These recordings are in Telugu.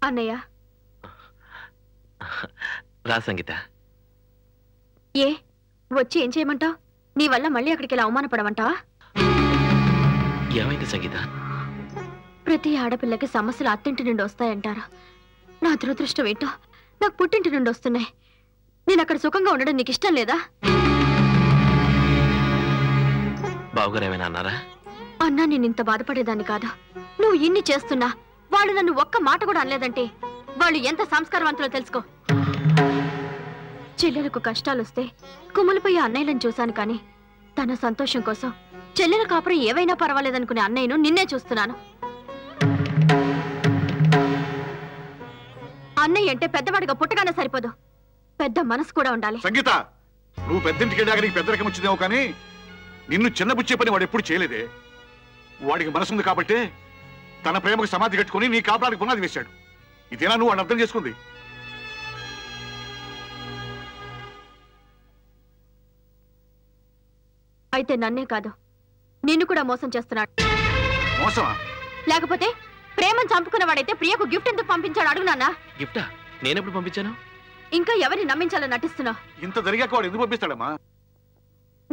అన్నయ్య రా సంగీత. ఏ వచ్చి ఏం చేయమంటావు? నీ వల్ల మళ్ళీ అక్కడికి ఇలా అవమానపడమంటావా? ఏమైంది సంగీత? ప్రతి ఆడపిల్లకి సమస్యలు అత్తింటి నుండి వస్తాయంటారు. నా దురదృష్టం ఏంటో నాకు పుట్టింటి నుండి వస్తున్నాయి. నేను అక్కడ సుఖంగా ఉండడం నీకు ఇష్టం లేదా? బావగారు ఏమైనా అన్నారా? అన్నా నేను ఇంత బాధపడేదాన్ని కాదు. నువ్వు ఇన్ని చేస్తున్నా వాళ్ళు నన్ను ఒక్క మాట కూడా అనలేదంటే వాళ్ళు ఎంత సంస్కారవంతులో తెలుసుకో. చెల్లెలకు కష్టాలొస్తే కుమ్ములిపోయే అన్నయ్యలను చూశాను, కానీ తన సంతోషం కోసం చెల్లెల కాపురం ఏవైనా పర్వాలేదనుకునే అన్నయ్యను నిన్నే చూస్తున్నాను. అన్నయ్య అంటే పెద్దవాడిగా పుట్టగానే సరిపోదు, పెద్ద మనసు కూడా ఉండాలి. సంగీత, నువ్వు పెద్దింటికి వెళ్ళాక నీకు పెద్దరికం వచ్చిందేమో, కానీ నిన్ను చిన్నబుచ్చే పని వాడు ఎప్పుడు చేయలేదే. వాడికి మనసు ఉంది కాబట్టి తన ప్రేమకు సమాధి కట్టుకుని నీ కాపురానికి పునాది వేశాడు. ఇదేనా నువ్వు వాడిని అర్థం చేసుకుంది? అయితే నన్నే కాదు నిన్ను కూడా మోసం చేస్తున్నాడు. మోసమా? లేకపోతే ప్రేమను చంపుకున్నవాడైతే ప్రియకు గిఫ్ట్ ఎందుకు పంపించాడు అడుగు నాన్న. గిఫ్టా? నేనెప్పుడు పంపించాను? ఇంకా ఎవరిని నమ్మించాలని నటిస్తున్నావు? ఇంత జరిగాక వాడు ఎందుకు పంపిస్తాడమ్మా?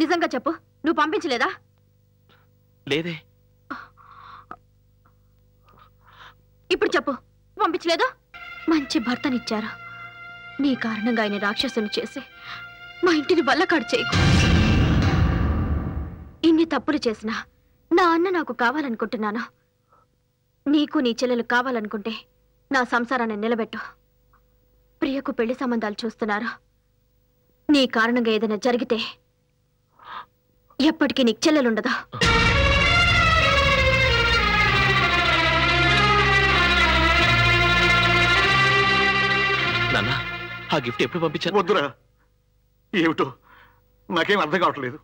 నిజంగా చెప్పు, నువ్వు పంపించలేదా? లేదే. ఇప్పుడు చెప్పు, పంపించలేదు? మంచి భర్తనిచ్చారు, నీ కారణంగా ఆయన రాక్షసుని చేసి మా ఇంటిని వల్లకాడు చేయకు. ఇన్ని తప్పులు చేసినా నా అన్న నాకు కావాలనుకుంటున్నాను. నీకు నీ చెల్లెలు కావాలనుకుంటే నా సంసారాన్ని నిలబెట్టు. ప్రియకు పెళ్లి సంబంధాలు చూస్తున్నారు. నీ కారణంగా ఏదైనా జరిగితే ఎప్పటికీ నీకు చెల్లెలుండదా? నాన్న, ఆ గిఫ్ట్ ఎప్పుడు పంపించాను? వద్దురా, ఏమిటో నాకేం అర్థం కావట్లేదు.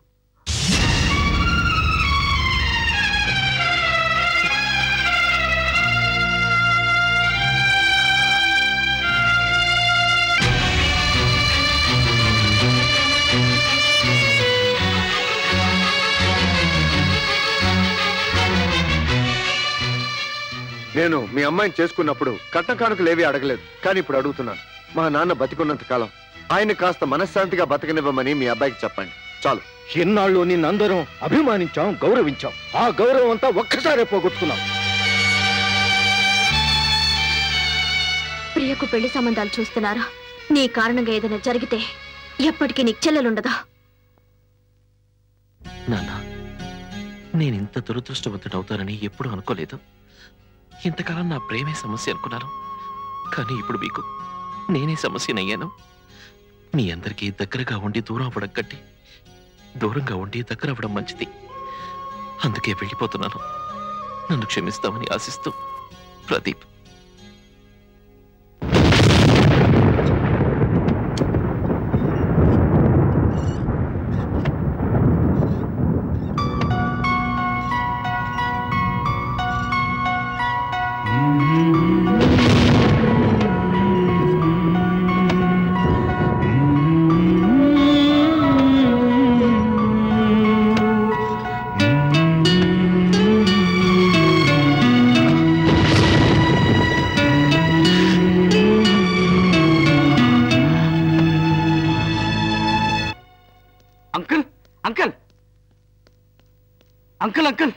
నేను మీ అమ్మాయిని చేసుకున్నప్పుడు కట్న కానుకలేవి అడగలేదు, కానీ ఇప్పుడు అడుగుతున్నాను. మా నాన్న బతికున్నంత కాలం ఆయన కాస్త మనశ్శాంతిగా బతకనివ్వమని మీ అబ్బాయికి చెప్పండి, చాలు. ఎన్నాళ్ళు నిన్నందరం అభిమానించాం, గౌరవించాం. ఆ గౌరవం అంతా ఒక్కసారే పోగొట్టుకున్నాం. ప్రియకు పెళ్లి సంబంధాలు చూస్తున్నారు. నీ కారణంగా ఏదైనా జరిగితే ఎప్పటికీ నీకు చెల్లెలుండదా? నాన్న, నేనింత దురదృష్టవంతుడవుతానని ఎప్పుడూ అనుకోలేదు. ఇంతకాలం నా ప్రేమే సమస్య అనుకున్నాను, కానీ ఇప్పుడు మీకు నేనే సమస్యనయ్యాను. మీ అందరికీ దగ్గరగా ఉండి దూరం అవ్వడం కంటే దూరంగా ఉండి దగ్గర అవ్వడం మంచిది. అందుకే వెళ్ళిపోతున్నాను. నన్ను క్షమిస్తామని ఆశిస్తూ, ప్రదీప్. అంకుల్ అంకుల్,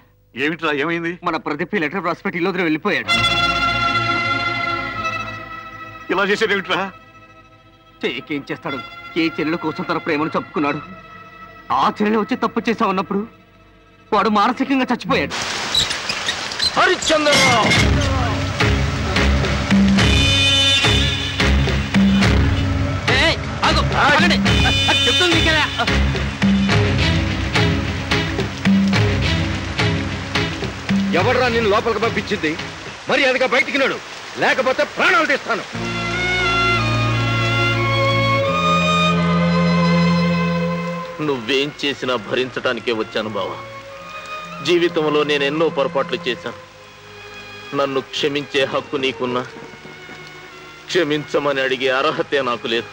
ఏమిట్రా, ఏమైంది? మన ప్రదీప్ లెటర్ రాసిపెట్టి ఇల్లు వదిలి వెళ్ళిపోయాడు. ఇలా చేసేది ఏమిట్రా? ఏం చేస్తాడు? ఏ చెల్లెల కోసం తన ప్రేమను చంపుకున్నాడు. ఆ చెల్లెలు వచ్చి తప్పు చేశా ఉన్నప్పుడు వాడు మానసికంగా చచ్చిపోయాడు. హరిశ్చంద్రరావు, చెప్తుంది కదా. ఎవడరా నిన్ను లోపలికి పంపించింది? మరి అదిగా బయటికి నడు, లేకపోతే ప్రాణాలు తీస్తాను. నువ్వేం చేసినా భరించడానికే వచ్చాను బావా. జీవితంలో నేను ఎన్నో పొరపాట్లు చేశాను. నన్ను క్షమించే హక్కు నీకున్నా, క్షమించమని అడిగే అర్హతే నాకు లేదు.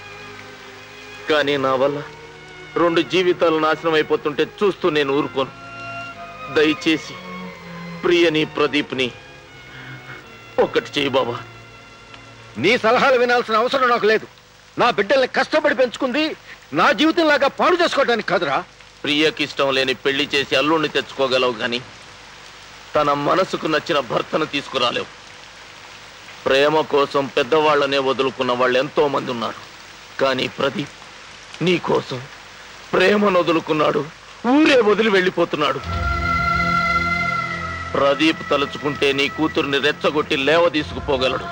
కానీ నా వల్ల 2 జీవితాలు నాశనం అయిపోతుంటే చూస్తూ నేను ఊరుకోను. దయచేసి ప్రియని, ప్రదీప్ని ఒక్కటి చేయి బాబా. నీ సలహాలు వినాల్సిన అవసరం నాకు లేదు. నా బిడ్డల్ని కష్టపడి పెంచుకుంది నా జీవితంలాగా పాడు చేసుకోవడానికి కాదురా. ప్రియకిష్టం లేని పెళ్లి చేసి అల్లుణ్ణి తెచ్చుకోగలవు గాని తన మనసుకు నచ్చిన భర్తను తీసుకురాలేవు. ప్రేమ కోసం పెద్దవాళ్లనే వదులుకున్న వాళ్ళు ఎంతో మంది ఉన్నారు. కానీ ప్రదీప్ నీ కోసం ప్రేమను వదులుకున్నాడు, ఊరే వదిలి వెళ్ళిపోతున్నాడు. ప్రదీప్ తలుచుకుంటే నీ కూతుర్ని రెచ్చగొట్టి లేవ తీసుకుపోగలడు.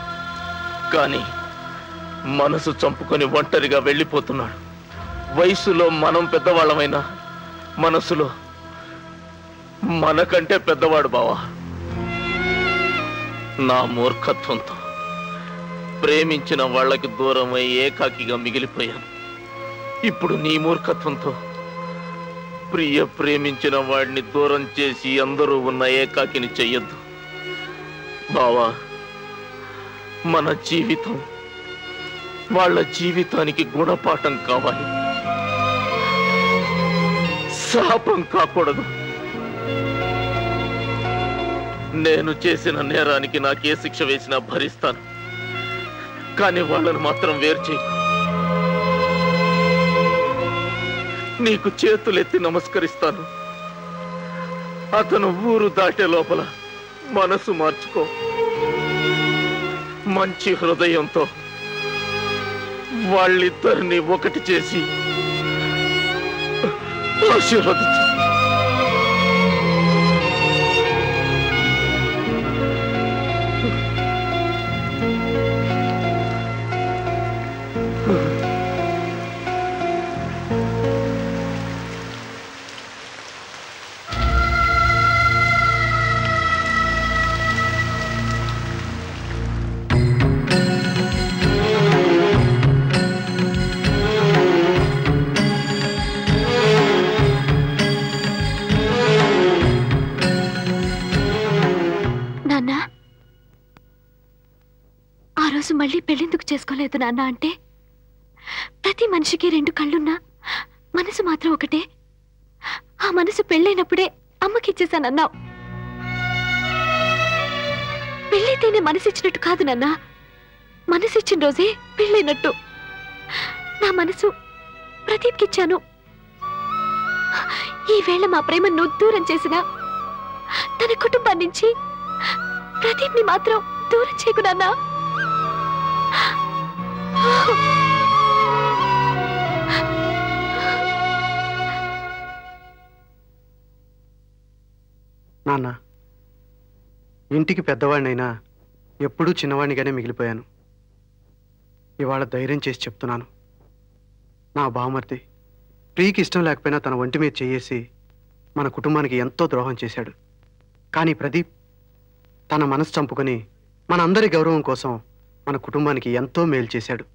కానీ మనసు చంపుకొని ఒంటరిగా వెళ్ళిపోతున్నాడు. వయసులో మనం పెద్దవాళ్ళమైనా మనసులో మనకంటే పెద్దవాడు బావా. నా మూర్ఖత్వంతో ప్రేమించిన వాళ్ళకి దూరమై ఏకాకిగా మిగిలిపోయాను. ఇప్పుడు నీ మూర్ఖత్వంతో ప్రేమించిన వాడిని దూరం చేసి అందరూ ఉన్న ఏకాకిని చెయ్యొద్దు బావా. మన జీవితం వాళ్ళ జీవితానికి గుణపాఠం కావాలి, శాపం కాకూడదు. నేను చేసిన నేరానికి నాకే శిక్ష వేసినా భరిస్తాను, కానీ వాళ్ళని మాత్రం వేరు చేయి. నీకు చేతులెత్తి నమస్కరిస్తాను. అతను ఊరు దాటే లోపల మనసు మార్చుకో. మంచి హృదయంతో వాళ్ళిద్దరిని ఒకటి చేసి ఆశీర్వదించు. మళ్ళీ పెళ్ళెందుకు చేసుకోలేదు నాన్న అంటే, ప్రతి మనిషికి రెండు కళ్ళున్నా మనసు మాత్రం ఒకటే. ఆ మనసు పెళ్ళైనప్పుడే అమ్మకిచ్చేసానన్నావు. పెళ్ళైతేనే మనసిచ్చినట్టు కాదు నాన్న, మనసిచ్చిన రోజే పెళ్ళైనట్టు. నా మనసు ప్రదీప్కిచ్చాను. ఈవేళ మా ప్రేమ నువ్వు దూరం చేసినా తన కుటుంబం నుంచి ప్రదీప్ని మాత్రం దూరం చేయకు నాన్న. నాన్న, ఇంటికి పెద్దవాడినైనా ఎప్పుడూ చిన్నవాడినిగానే మిగిలిపోయాను. ఇవాళ ధైర్యం చేసి చెప్తున్నాను, నా బావమర్ది ప్రియకి ఇష్టం లేకపోయినా తన ఒంటి మీద చేయేసి మన కుటుంబానికి ఎంతో ద్రోహం చేశాడు. కానీ ప్రదీప్ తన మనసు చంపుకొని మన అందరి గౌరవం కోసం మన కుటుంబానికి ఎంతో మేలు చేశాడు.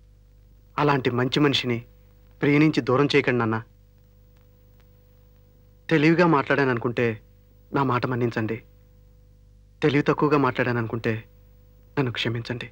అలాంటి మంచి మనిషిని ప్రియ నుంచి దూరం చేయకండి నాన్న. తెలివిగా మాట్లాడాననుకుంటే నా మాట మన్నించండి, తెలివి తక్కువగా మాట్లాడాననుకుంటే నన్ను క్షమించండి.